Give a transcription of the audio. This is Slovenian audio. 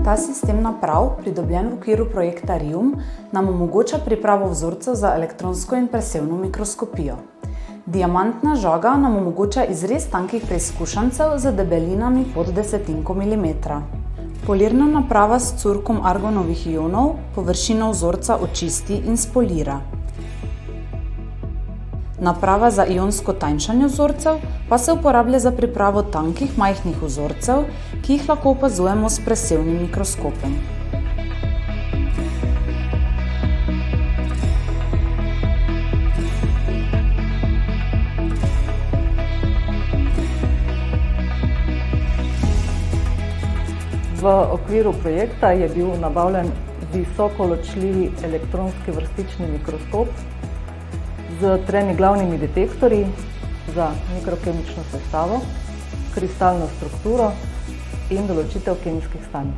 ta sistem naprav, pridobljen v okviru projekta RIUM, nam omogoča pripravo vzorcev za elektronsko in presevno mikroskopijo. Diamantna žaga nam omogoča izrez tankih preizkušancev z debelinami pod desetinko milimetra. Polirna naprava s curkom argonovih ionov površino vzorca očisti in spolira. Naprava za ionsko tanjšanje vzorcev pa se uporablja za pripravo tankih majhnih vzorcev, ki jih lahko opazujemo s presevnim mikroskopom. V okviru projekta je bil nabavljen visokoločljivi elektronski vrstični mikroskop z 3 glavnimi detektorji za mikrokemično sestavo, kristalno strukturo in določitev kemijskih stanj.